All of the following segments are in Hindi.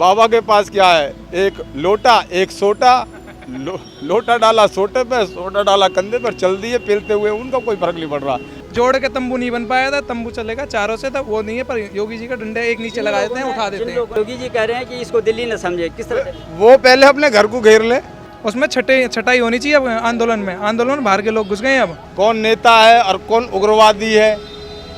बाबा के पास क्या है, एक लोटा एक सोटा, लोटा डाला सोटे पे, सोटा डाला कंधे पर, चल दिए पेलते हुए, उनका कोई फर्क नहीं पड़ रहा। जोड़ के तंबू नहीं बन पाया था, तंबू चलेगा चारों से, तो वो नहीं है। पर योगी जी का डंडा एक नीचे लगा देते हैं, उठा देते हैं। योगी जी कह रहे हैं कि इसको दिल्ली न समझे, किस तरह? वो पहले अपने घर को घेर ले। उसमें छटाई होनी चाहिए अब आंदोलन में। आंदोलन में बाहर के लोग घुस गए हैं। अब कौन नेता है और कौन उग्रवादी है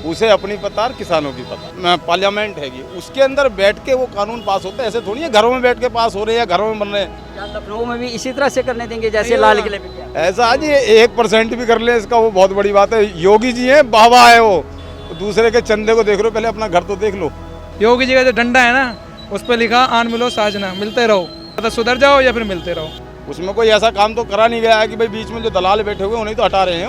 उसे अपनी पता और किसानों की पता। पार्लियामेंट हैगी, उसके अंदर बैठ के वो कानून पास होते हैं। ऐसे थोड़ी है घरों में बैठ के पास हो रहे हैं या घरों में बन रहे हैं। क्या लखनऊ में भी इसी तरह से करने देंगे जैसे लाल किले पे किया? ऐसा आज ये 1% भी कर ले इसका वो बहुत बड़ी बात है। योगी जी है, बाबा है वो, तो दूसरे के चंदे को देख लो, पहले अपना घर तो देख लो। योगी जी का जो डंडा है ना, उस पर लिखा आन मिलो साजना, मिलते रहो, तो सुधर जाओ या फिर मिलते रहो। उसमें कोई ऐसा काम तो करा नहीं गया है कि भाई बीच में जो दलाल बैठे हुए उन्हें तो हटा रहे हैं।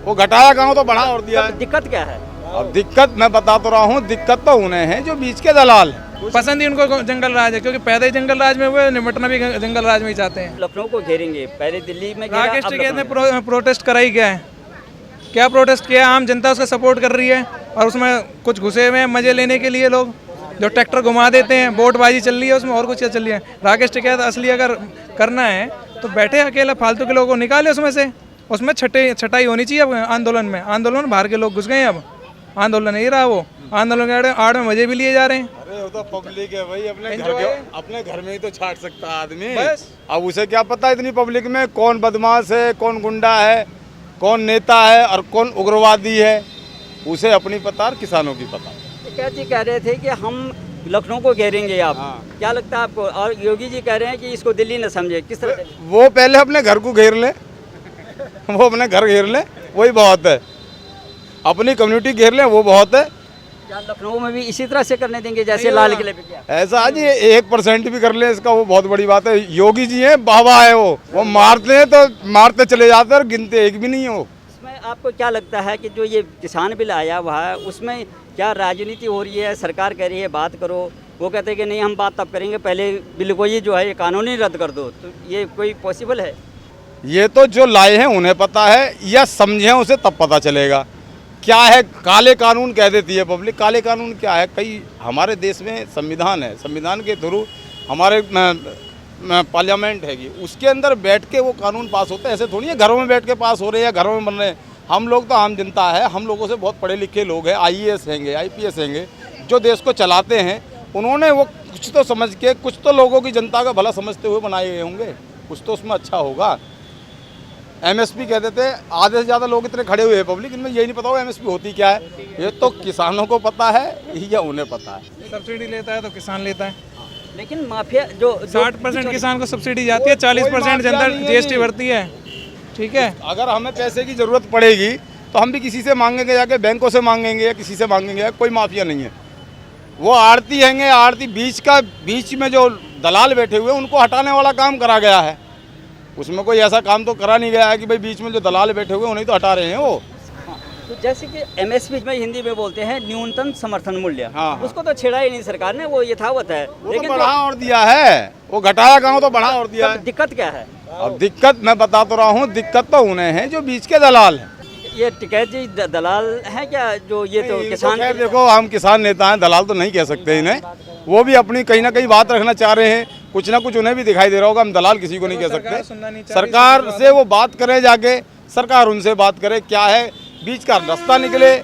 वो घटाया कहाँ, तो बढ़ा और दिया है। दिक्कत क्या है? अब दिक्कत मैं बता तो रहा हूँ, दिक्कत तो उन्हें है जो बीच के दलाल हैं। पसंद ही उनको जंगल राज है, क्योंकि पैदा ही जंगल राज में हुए, निपटना भी जंगल राज में ही चाहते हैं। लखनऊ को घेरेंगे, पहले दिल्ली में घेरा, राकेश अब टिकैत ने लखनऊ। प्रोटेस्ट करा ही क्या है? क्या प्रोटेस्ट किया? आम जनता उसका सपोर्ट कर रही है, और उसमें कुछ घुसे हुए हैं मजे लेने के लिए लोग, जो ट्रैक्टर घुमा देते हैं। वोटबाजी चल रही है उसमें, और कुछ क्या चल रही है? राकेश टिकैत असली अगर करना है तो बैठे अकेला, फालतू के लोगों को निकाले उसमें से। उसमें छटाई होनी चाहिए अब आंदोलन में। आंदोलन में बाहर के लोग घुस गए हैं। अब आंदोलन नहीं रहा वो, आंदोलन के आड़ में मजे भी लिए जा रहे हैं। अरे वो तो पब्लिक है भाई, अपने घर में ही तो छाट सकता है आदमी। बस। अब उसे क्या पता इतनी पब्लिक में कौन बदमाश है, कौन गुंडा है, कौन नेता है और कौन उग्रवादी है, उसे अपनी पता और किसानों की पता। टिकैत जी कह रहे थे कि हम लखनऊ को घेरेंगे। आप क्या लगता है आपको? और योगी जी कह रहे हैं कि इसको दिल्ली न समझे, किस तरह? वो पहले अपने घर को घेर ले, वो अपने घर घेर ले, वही बहुत है। अपनी कम्युनिटी घेर ले, वो बहुत है। क्या लखनऊ में भी इसी तरह से करने देंगे जैसे लाल किले पे किया? ऐसा आज ये 1% भी कर ले इसका वो बहुत बड़ी बात है। योगी जी है, बाबा है वो मारते हैं तो मारते चले जाते हैं और गिनते एक भी नहीं है वो। इसमें आपको क्या लगता है कि जो ये किसान बिल आया हुआ है उसमें क्या राजनीति हो रही है? सरकार कह रही है बात करो, वो कहते हैं कि नहीं हम बात तब करेंगे, पहले बिल को ये जो है ये कानूनी रद्द कर दो। तो ये कोई पॉसिबल है? ये तो जो लाए हैं उन्हें पता है, या समझे उसे तब पता चलेगा। क्या है, काले कानून कह देती है पब्लिक। काले कानून क्या है? कई हमारे देश में संविधान है, संविधान के थ्रू हमारे पार्लियामेंट हैगी, उसके अंदर बैठ के वो कानून पास होते हैं। ऐसे थोड़ी है घरों में बैठ के पास हो रहे हैं या घरों में बन रहे हैं। हम लोग तो आम जनता है, हम लोगों से बहुत पढ़े लिखे लोग हैं, IAS हैंगे, IPS हैंगे, जो देश को चलाते हैं। उन्होंने वो कुछ तो समझ के, कुछ तो लोगों की जनता का भला समझते हुए बनाए गए होंगे, कुछ तो उसमें अच्छा होगा। MSP कह देते हैं, आधे से ज़्यादा लोग इतने खड़े हुए हैं पब्लिक, इनमें यही नहीं पता होगा MSP होती क्या है। ये तो किसानों को पता है या उन्हें पता है। सब्सिडी लेता है तो किसान लेता है। लेकिन माफिया जो 60% किसान को सब्सिडी जाती है, 40% जनता GST भरती है। ठीक है, अगर हमें पैसे की ज़रूरत पड़ेगी तो हम भी किसी से मांगेंगे, जाके बैंकों से मांगेंगे या किसी से मांगेंगे। कोई माफिया नहीं है। वो आड़ती हैंगे, आड़ती बीच में जो दलाल बैठे हुए हैं उनको हटाने वाला काम करा गया है। उसमें कोई ऐसा काम तो करा नहीं गया है कि भाई बीच में जो दलाल बैठे हुए उन्हें तो हटा रहे हैं वो। तो जैसे कि MSP में हिंदी में बोलते हैं न्यूनतम समर्थन मूल्य, हाँ। उसको तो छेड़ा ही नहीं सरकार ने, वो यथावत है। वो लेकिन तो बढ़ा और दिया है, वो घटाया कहाँ, तो बढ़ा और दिया है। दिक्कत क्या है? अब दिक्कत मैं बता तो रहा हूँ, दिक्कत तो उन्हें है जो बीच के दलाल हैं। ये टिकैत जी दलाल हैं क्या? जो ये तो किसान खैर देखो, हम किसान नेता हैं, दलाल तो नहीं कह सकते इन्हें। वो भी अपनी कहीं ना कहीं बात रखना चाह रहे हैं, कुछ ना कुछ उन्हें भी दिखाई दे रहा होगा। हम दलाल किसी को नहीं कह सकते। सरकार से वो बात करे, जाके सरकार उनसे बात करे, क्या है बीच का रास्ता निकले,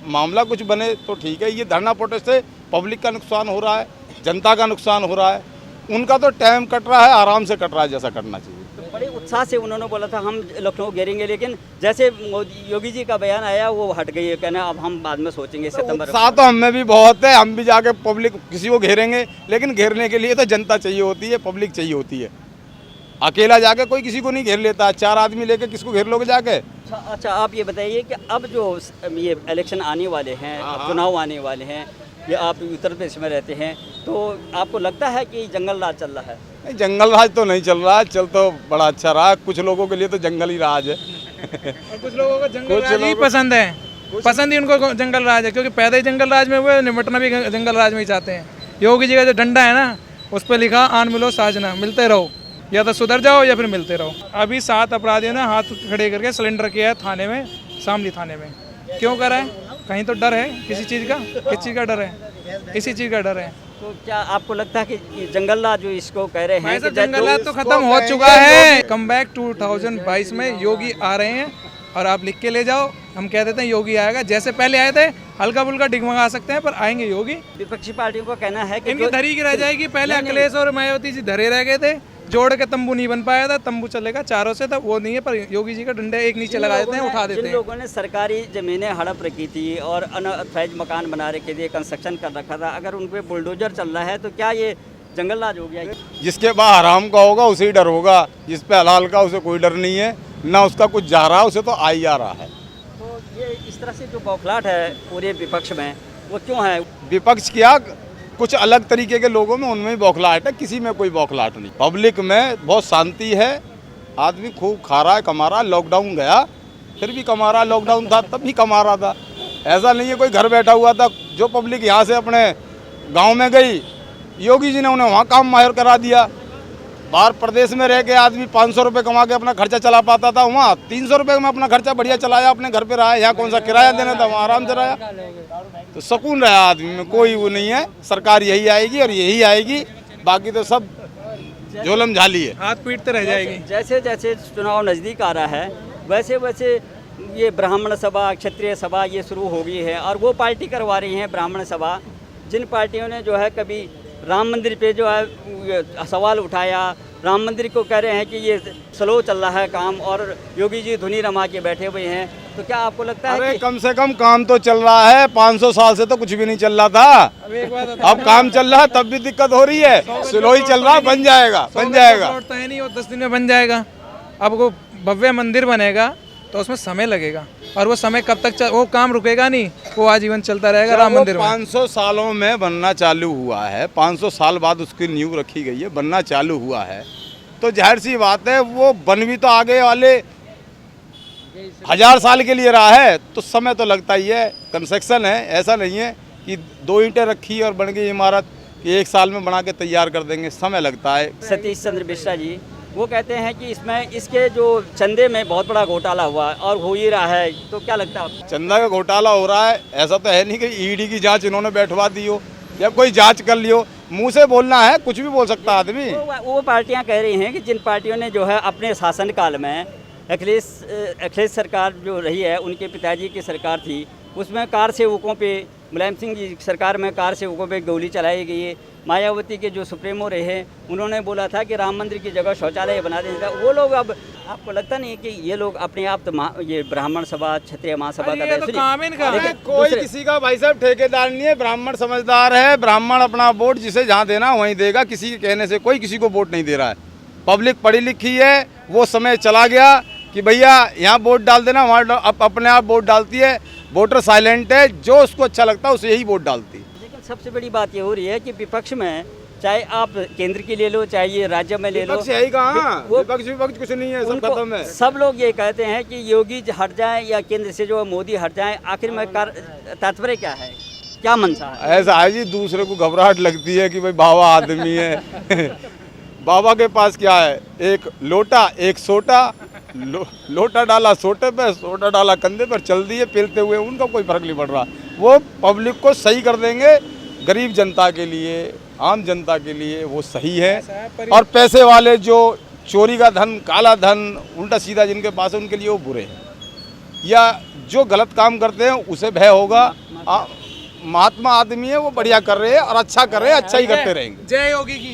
मामला कुछ बने तो ठीक है। ये धरना प्रोटेस्ट से पब्लिक का नुकसान हो रहा है, जनता का नुकसान हो रहा है। उनका तो टाइम कट रहा है, आराम से कट रहा है, जैसा कटना चाहिए। तो बड़े उत्साह से उन्होंने बोला था हम लखनऊ घेरेंगे, लेकिन जैसे योगी जी का बयान आया वो हट गई है, कहना अब हम बाद में सोचेंगे सितंबर। उत्साह तो हमें भी बहुत है, हम भी जाके पब्लिक किसी को घेरेंगे, लेकिन घेरने के लिए तो जनता चाहिए होती है, पब्लिक चाहिए होती है। अकेला जाके कोई किसी को नहीं घेर लेता। 4 आदमी लेके किसको घेर लोगे जाके? अच्छा आप ये बताइए कि अब जो ये इलेक्शन आने वाले हैं, अब चुनाव आने वाले हैं, ये आप उत्तर प्रदेश में रहते हैं, तो आपको लगता है कि जंगल राज चल रहा है? नहीं, जंगल राज तो नहीं चल रहा, चल तो बड़ा अच्छा रहा। कुछ लोगों के लिए तो जंगल ही राज है। और कुछ लोगों को जंगल राज ही पसंद है, पसंद ही उनको जंगल राज है, क्योंकि पैदा ही जंगल राज में हुए, निपटना भी जंगल राज में ही चाहते हैं। योगी जी का जो डंडा है ना, उस पर लिखा आन मिलो साजना, मिलते रहो, या तो सुधर जाओ या फिर मिलते रहो। अभी 7 अपराधियों ने हाथ खड़े करके सरेंडर किया है थाने में, शामली थाने में। क्यों करा है? कहीं तो डर है किसी चीज़ का? किस चीज़ का डर है? इसी चीज़ का डर है। तो क्या आपको लगता है कि ये जंगल राज जो इसको कह रहे हैं भाई कि साहब, जैसे- जंगल राज तो इसको खत्म हो कहेंगे चुका है। कम बैक 2022 में योगी आ रहे हैं और आप लिख के ले जाओ। हम कह देते हैं योगी आएगा, जैसे पहले आए थे हल्का फुल्का डिगमगा सकते हैं, पर आएंगे योगी। विपक्षी पार्टियों का कहना है कि इनकी जो- धरी की रह जाएगी। पहले नहीं, नहीं। अखिलेश और मायावती जी धरे रह गए थे, जोड़ के तंबू नहीं बन पाया था। तंबू चलेगा चारों से, तब वो नहीं है, पर योगी जी का डंडे एक नीचे लगा देते हैं, उठा देते जिन हैं। लोगों ने सरकारी जमीनें हड़प रखी थी और अनऑथराइज मकान बना रखे थे, कंस्ट्रक्शन कर रखा था, अगर उन पे बुलडोजर चल रहा है तो क्या ये जंगल राज हो गया? जिसके पास हराम का होगा उसे ही डर होगा, जिस पे हलाल का उसे कोई डर नहीं है, ना उसका कुछ जा रहा है, उसे तो आ ही आ रहा है। तो ये इस तरह से जो बौखलाहट है पूरे विपक्ष में, वो क्यों है? विपक्ष किया कुछ अलग तरीके के लोगों में, उनमें ही बौखलाहट है, किसी में कोई बौखलाहट नहीं। पब्लिक में बहुत शांति है, आदमी खूब खा रहा है, कमा रहा है। लॉकडाउन गया फिर भी कमा रहा, लॉकडाउन था तब भी कमा रहा था। ऐसा नहीं है कोई घर बैठा हुआ था। जो पब्लिक यहाँ से अपने गांव में गई, योगी जी ने उन्हें वहाँ काम माहिर करा दिया। बाहर प्रदेश में रह के आदमी 500 रुपये कमा के अपना खर्चा चला पाता था, वहाँ 300 रुपये में अपना खर्चा बढ़िया चलाया, अपने घर पे रहा। यहाँ कौन सा किराया देना था, वहाँ आराम से रहा, तो सुकून रहा आदमी में। कोई वो नहीं है। सरकार यही आएगी और यही आएगी, बाकी तो सब झोलम झाली है। हाथ पीटते रह जाएगी। जैसे जैसे चुनाव नज़दीक आ रहा है, वैसे वैसे ये ब्राह्मण सभा, क्षत्रिय सभा ये शुरू हो गई है, और वो पार्टी करवा रही है ब्राह्मण सभा, जिन पार्टियों ने जो है कभी राम मंदिर पे जो है ये सवाल उठाया, राम मंदिर को कह रहे हैं कि ये स्लो चल रहा है काम, और योगी जी धुनी रमा के बैठे हुए हैं। तो क्या आपको लगता है अरे कि कम से कम काम तो चल रहा है। 500 साल से तो कुछ भी नहीं चल रहा था, अब एक बात अब काम चल रहा है, तब भी दिक्कत हो रही है। स्लो ही चल रहा, बन जाएगा, बन जाएगा। तो है नहीं, वो 10 दिन में बन जाएगा। अब वो भव्य मंदिर बनेगा तो उसमें समय लगेगा, और वो समय कब तक वो काम रुकेगा नहीं, वो आजीवन चलता रहेगा राम मंदिर में। 500 सालों में बनना चालू हुआ है, 500 साल बाद उसकी नींव रखी गई है, बनना चालू हुआ है, तो जाहिर सी बात है वो बन भी तो आगे वाले 1000 साल के लिए रहा है, तो समय तो लगता ही है। कंस्ट्रक्शन है, ऐसा नहीं है कि 2 ईंटें रखी और बन गई इमारत कि 1 साल में बना के तैयार कर देंगे, समय लगता है। सतीश चंद्र मिश्रा जी वो कहते हैं कि इसमें इसके जो चंदे में बहुत बड़ा घोटाला हुआ और हो ही रहा है, तो क्या लगता है आपको? चंदा का घोटाला हो रहा है, ऐसा तो है नहीं कि ईडी की जांच इन्होंने बैठवा दी हो या कोई जांच कर लियो। मुंह से बोलना है, कुछ भी बोल सकता है आदमी। वो पार्टियां कह रही हैं कि जिन पार्टियों ने जो है अपने शासनकाल में अखिलेश सरकार जो रही है, उनके पिताजी की सरकार थी, उसमें कार सेवकों पे, मुलायम सिंह जी सरकार में कार सेवकों पे गोली चलाई गई है। मायावती के जो सुप्रीमो रहे हैं, उन्होंने बोला था कि राम मंदिर की जगह शौचालय बना देगा। वो लोग, अब आपको लगता नहीं है कि ये लोग अपने आप तो ये ब्राह्मण सभा, क्षत्रिय महासभा अरे ये तो काम इनका है। कोई किसी का भाई साहब ठेकेदार नहीं है, ब्राह्मण समझदार है। ब्राह्मण अपना वोट जिसे जहाँ देना वहीं देगा, किसी के कहने से कोई किसी को वोट नहीं दे रहा है। पब्लिक पढ़ी लिखी है, वो समय चला गया कि भैया यहाँ वोट डाल देना, वहाँ अपने आप वोट डालती है। वोटर साइलेंट है, जो उसको अच्छा लगता है उसे यही वोट डालती है। लेकिन सबसे बड़ी बात ये हो रही है कि विपक्ष में, चाहे आप केंद्र की ले लो, चाहे ये राज्य में ले लो, विपक्ष है ही कहाँ, वो- विपक्ष कुछ नहीं है, सब उनको- खत्म है। सब लोग ये कहते हैं कि योगी हट जाए या केंद्र से जो मोदी हट जाए, आखिर में तात्पर्य क्या है, क्या मंशा है? ऐसा है जी, दूसरे को घबराहट लगती है कि भाई बाबा आदमी है। बाबा के पास क्या है, एक लोटा एक सोटा, लोटा डाला सोटे पे, सोटा डाला कंधे पर, चल दिए पेलते हुए, उनका कोई फर्क नहीं पड़ रहा। वो पब्लिक को सही कर देंगे, गरीब जनता के लिए, आम जनता के लिए वो सही है। और पैसे वाले जो चोरी का धन, काला धन, उल्टा सीधा जिनके पास है, उनके लिए वो बुरे हैं। या जो गलत काम करते हैं उसे भय होगा। महात्मा आदमी है, वो बढ़िया कर रहे हैं और अच्छा कर रहे हैं, अच्छा ही करते रहेंगे। जय योगी की।